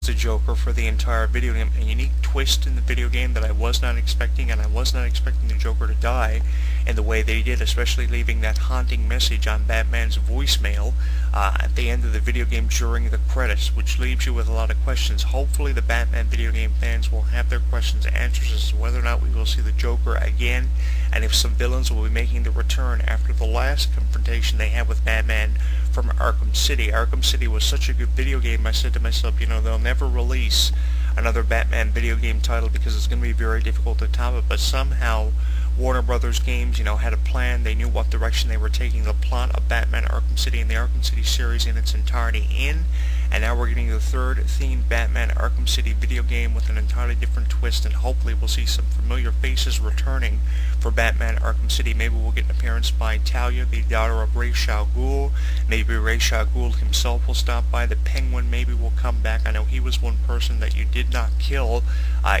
the Joker for the entire video game. A unique twist in the video game that I was not expecting, and I was not expecting the Joker to die in the way they did, especially leaving that haunting message on Batman's voicemail at the end of the video game during the credits, which leaves you with a lot of questions. Hopefully the Batman video game fans will have their questions answered as to whether or not we will see the Joker again, and if some villains will be making the return after the last confrontation they had with Batman from Arkham City. Arkham City was such a good video game, I said to myself, they'll never release another Batman video game title because it's going to be very difficult to top it, but somehow Warner Brothers Games, had a plan. They knew what direction they were taking the plot of Batman Arkham City and the Arkham City series in its entirety in, and now we're getting the third themed Batman Arkham City video game with an entirely different twist, and hopefully we'll see some familiar faces returning for Batman Arkham City. Maybe we'll get an appearance by Talia, the daughter of Ra's al Ghul. Maybe Ra's al Ghul himself will stop by. The Penguin maybe will come back. I know he was one person that you did not kill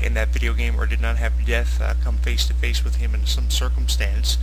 in that video game, or did not have death come face to face with him in some circumstance.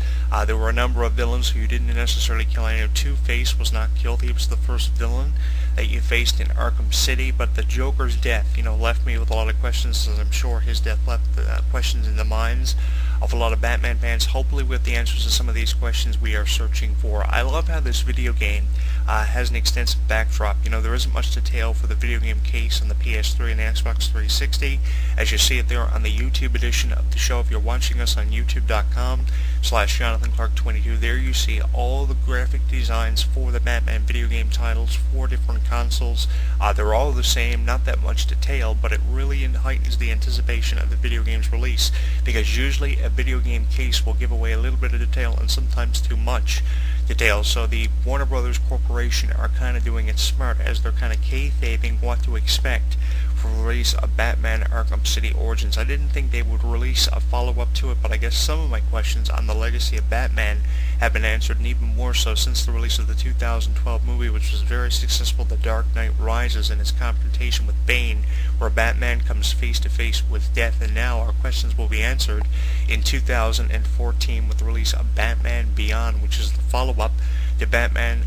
There were a number of villains who you didn't necessarily kill. I know Two-Face was not killed. He was the first villain that you faced in Arkham City, but the Joker's death, left me with a lot of questions, as I'm sure his death left questions in the minds of a lot of Batman fans. Hopefully with the answers to some of these questions we are searching for. I love how this video game has an extensive backdrop. There isn't much detail for the video game case on the PS3 and the Xbox 360, as you see it there on the YouTube edition of the show. If you're watching us on youtube.com/JonathanClarke22, there you see all the graphic designs for the Batman video game titles for different consoles. They're all the same, not that much detail, but it really heightens the anticipation of the video game's release, because usually a video game case will give away a little bit of detail and sometimes too much detail. So the Warner Brothers Corporation are kind of doing it smart, as they're kind of kayfabing what to expect for the release of Batman Arkham City Origins. I didn't think they would release a follow-up to it, but I guess some of my questions on the legacy of Batman have been answered, and even more so since the release of the 2012 movie, which was very successful, The Dark Knight Rises, and its confrontation with Bane, where Batman comes face to face with death. And now our questions will be answered in 2014 with the release of Batman Beyond, which is the follow-up to Batman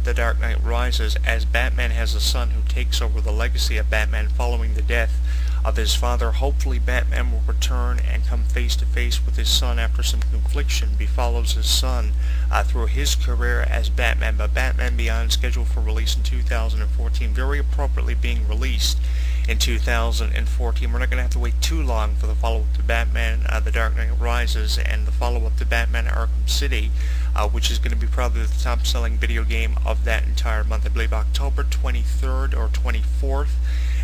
The Dark Knight Rises, as Batman has a son who takes over the legacy of Batman following the death of his father. Hopefully Batman will return and come face to face with his son after some confliction befalls his son through his career as Batman. But Batman Beyond, scheduled for release in 2014, very appropriately being released in 2014. We're not going to have to wait too long for the follow-up to Batman The Dark Knight Rises and the follow-up to Batman Arkham City, which is going to be probably the top-selling video game of that entire month. I believe October 23rd or 24th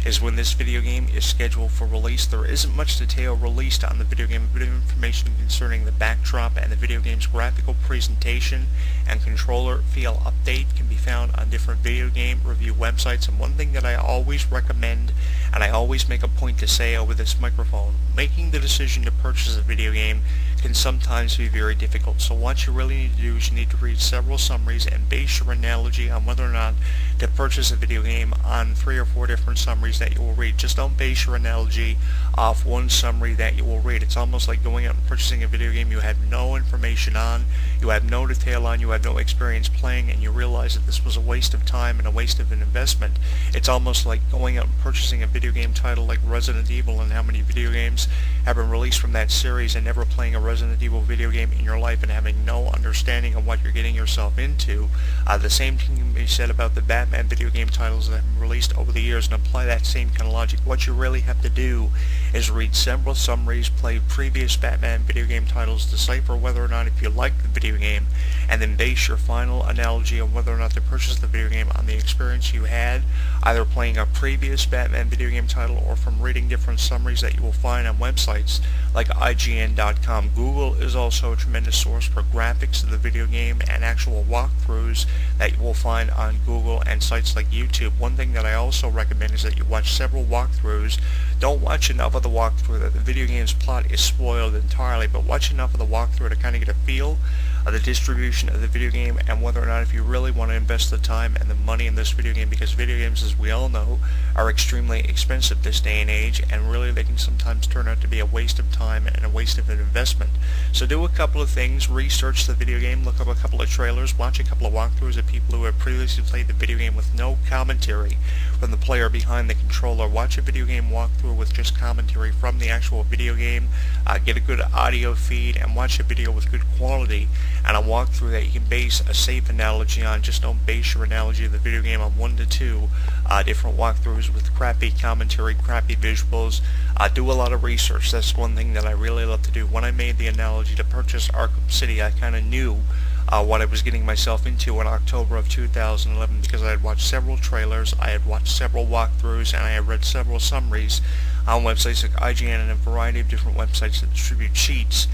is when this video game is scheduled for release. There isn't much detail released on the video game. A bit of information concerning the backdrop and the video game's graphical presentation and controller feel update can be found on different video game review websites. And one thing that I always recommend, and I always make a point to say over this microphone, making the decision to purchase a video game can sometimes be very difficult. So what you really need to do is you need to read several summaries and base your analogy on whether or not to purchase a video game on 3 or 4 different summaries that you will read. Just don't base your analogy off one summary that you will read. It's almost like going out and purchasing a video game you have no information on, you have no detail on, you have no experience playing, and you realize that this was a waste of time and a waste of an investment. It's almost like going out and purchasing a video game title like Resident Evil, and how many video games have been released from that series, and never playing a Resident Evil video game in your life and having no understanding of what you're getting yourself into. The same thing can be said about the Batman video game titles that have been released over the years, and apply that same kind of logic. What you really have to do is read several summaries, play previous Batman video game titles, decipher whether or not if you like the video game, and then base your final analogy on whether or not to purchase the video game on the experience you had, either playing a previous Batman video game title or from reading different summaries that you will find on websites like IGN.com. Google is also a tremendous source for graphics of the video game and actual walkthroughs that you will find on Google and sites like YouTube. One thing that I also recommend is that you watch several walkthroughs. Don't watch enough of the walkthrough that the video game's plot is spoiled entirely, but watch enough of the walkthrough to kind of get a feel the distribution of the video game, and whether or not if you really want to invest the time and the money in this video game, because video games, as we all know, are extremely expensive this day and age, and really they can sometimes turn out to be a waste of time and a waste of an investment. So do a couple of things: research the video game, look up a couple of trailers, watch a couple of walkthroughs of people who have previously played the video game with no commentary from the player behind the controller. Watch a video game walkthrough with just commentary from the actual video game, get a good audio feed, and watch a video with good quality and a walkthrough that you can base a safe analogy on. Just don't base your analogy of the video game on 1 to 2 different walkthroughs with crappy commentary, crappy visuals. Do a lot of research. That's one thing that I really love to do. When I made the analogy to purchase Arkham City, I kind of knew what I was getting myself into in October of 2011, because I had watched several trailers, I had watched several walkthroughs, and I had read several summaries on websites like IGN and a variety of different websites that distribute cheats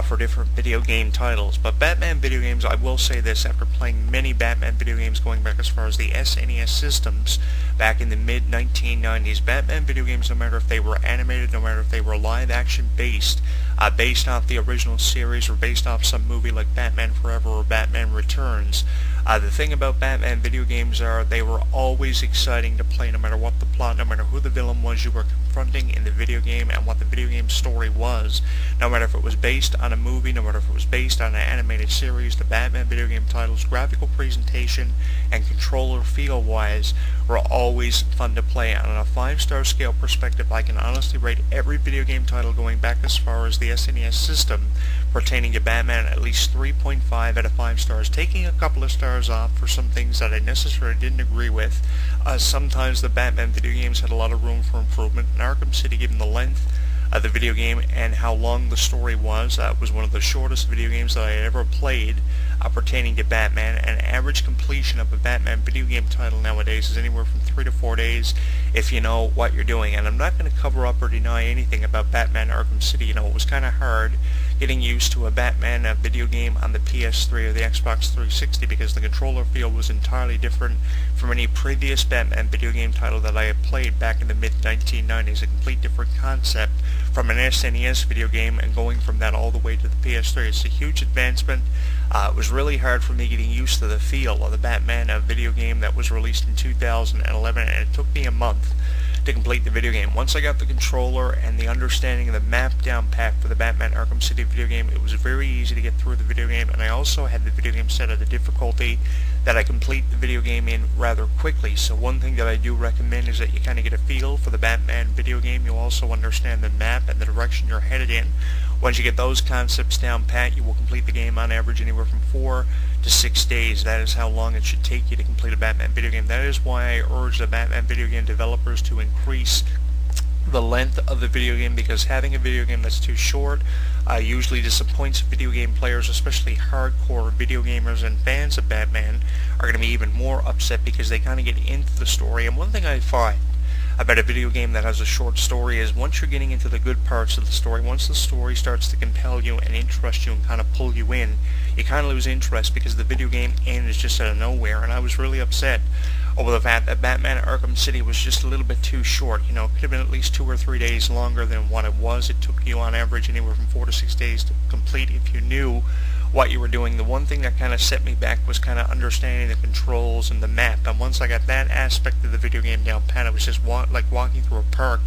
for different video game titles. But Batman video games, I will say this, after playing many Batman video games going back as far as the SNES systems back in the mid-1990s, Batman video games, no matter if they were animated, no matter if they were live-action based off the original series or based off some movie like Batman Forever or Batman Returns, the thing about Batman video games are they were always exciting to play, no matter what the plot, no matter who the villain was you were confronting in the video game, and what the video game story was. No matter if it was based on a movie, no matter if it was based on an animated series, the Batman video game titles, graphical presentation and controller feel-wise, were always fun to play. And on a 5-star scale perspective, I can honestly rate every video game title going back as far as the SNES system pertaining to Batman at least 3.5 out of 5 stars, taking a couple of stars off for some things that I necessarily didn't agree with. Sometimes the Batman video games had a lot of room for improvement. In Arkham City, given the length of the video game and how long the story was one of the shortest video games that I had ever played pertaining to Batman. An average completion of a Batman video game title nowadays is anywhere from 3 to 4 days if you know what you're doing. And I'm not going to cover up or deny anything about Batman Arkham City. It was kind of hard getting used to a Batman video game on the PS3 or the Xbox 360, because the controller feel was entirely different from any previous Batman video game title that I had played back in the mid-1990s. A complete different concept from an SNES video game, and going from that all the way to the PS3. It's a huge advancement. It was really hard for me getting used to the feel of the Batman video game that was released in 2011, and it took me a month to complete the video game. Once I got the controller and the understanding of the map down pat for the Batman Arkham City video game, it was very easy to get through the video game, and I also had the video game set at a difficulty that I complete the video game in rather quickly. So one thing that I do recommend is that you kind of get a feel for the Batman video game. You'll also understand the map and the direction you're headed in. Once you get those concepts down pat, you will complete the game on average anywhere from 4 to 6 days. That is how long it should take you to complete a Batman video game. That is why I urge the Batman video game developers to increase the length of the video game, because having a video game that's too short usually disappoints video game players, especially hardcore video gamers and fans of Batman are going to be even more upset because they kind of get into the story. And one thing I find about a video game that has a short story is once you're getting into the good parts of the story, once the story starts to compel you and interest you and kind of pull you in, you kind of lose interest because the video game ends just out of nowhere. And I was really upset over the fact that Batman Arkham City was just a little bit too short. It could have been at least 2 or 3 days longer than what it was. It took you on average anywhere from 4 to 6 days to complete if you knew what you were doing. The one thing that kind of set me back was kind of understanding the controls and the map, and once I got that aspect of the video game down pat, it was just like walking through a park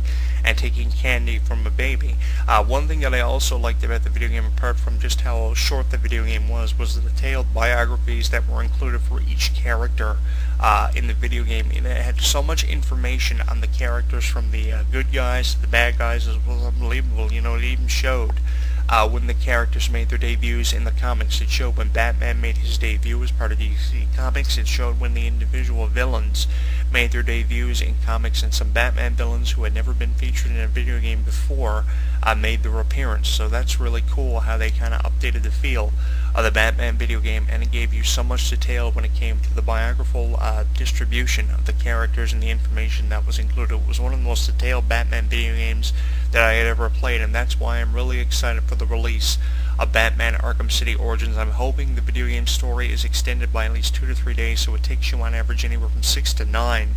and taking candy from a baby. One thing that I also liked about the video game, apart from just how short the video game was the detailed biographies that were included for each character in the video game. And it had so much information on the characters, from the good guys to the bad guys. It was unbelievable. It even showed when the characters made their debuts in the comics. It showed when Batman made his debut as part of DC Comics. It showed when the individual villains made their debuts in comics, and some Batman villains who had never been featured in a video game before made their appearance. So that's really cool how they kind of updated the feel of the Batman video game, and it gave you so much detail when it came to the biographical distribution of the characters and the information that was included. It was one of the most detailed Batman video games that I had ever played, and that's why I'm really excited for the release of Batman Arkham City Origins. I'm hoping the video game story is extended by at least 2 to 3 days, so it takes you on average anywhere from 6 to 9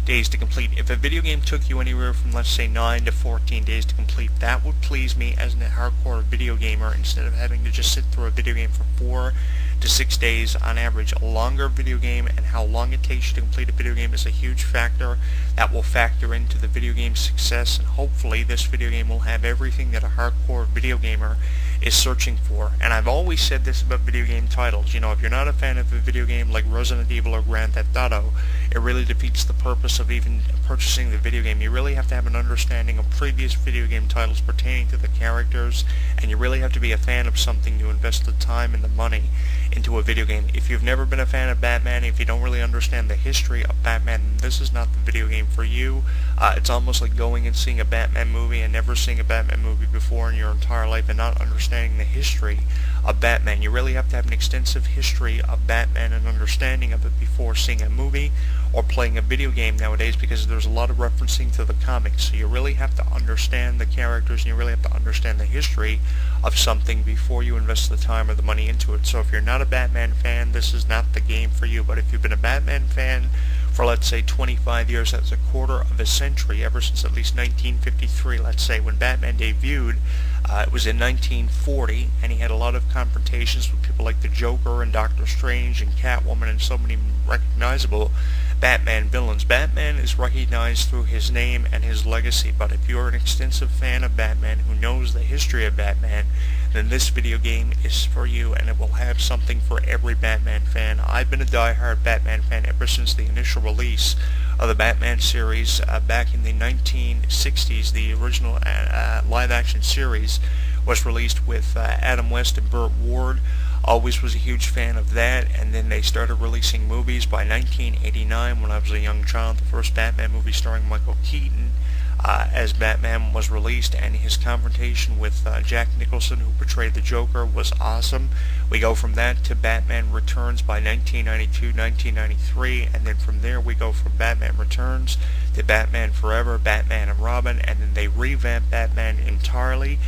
days to complete. If a video game took you anywhere from, let's say, 9 to 14 days to complete, that would please me as a hardcore video gamer, instead of having to just sit through a video game for 4 to 6 days on average. A longer video game and how long it takes you to complete a video game is a huge factor that will factor into the video game's success, and hopefully this video game will have everything that a hardcore video gamer is searching for. And I've always said this about video game titles. You know, if you're not a fan of a video game like Resident Evil or Grand Theft Auto, it really defeats the purpose of even purchasing the video game. You really have to have an understanding of previous video game titles pertaining to the characters, and you really have to be a fan of something to invest the time and the money into a video game. If you've never been a fan of Batman, if you don't really understand the history of Batman, this is not the video game for you. It's almost like going and seeing a Batman movie and never seeing a Batman movie before in your entire life and not understanding the history of Batman. You really have to have an extensive history of Batman and understanding of it before seeing a movie or playing a video game nowadays, because there's a lot of referencing to the comics. So you really have to understand the characters, and you really have to understand the history of something before you invest the time or the money into it. So if you're not a Batman fan, this is not the game for you. But if you've been a Batman fan for, let's say, 25 years, that's a quarter of a century, ever since at least 1953, let's say, when Batman debuted. It was in 1940, and he had a lot of confrontations with people like the Joker and Doctor Strange and Catwoman and so many recognizable Batman villains. Batman is recognized through his name and his legacy, but if you're an extensive fan of Batman who knows the history of Batman, then this video game is for you, and it will have something for every Batman fan. I've been a die-hard Batman fan ever since the initial release of the Batman series back in the 1960s. The original live-action series was released with Adam West and Burt Ward. Always was a huge fan of that, and then they started releasing movies. By 1989, when I was a young child, the first Batman movie starring Michael Keaton as Batman was released, and his confrontation with Jack Nicholson, who portrayed the Joker, was awesome. We go from that to Batman Returns by 1992, 1993, and then from there we go from Batman Returns to Batman Forever, Batman and Robin, and then they revamp Batman entirely.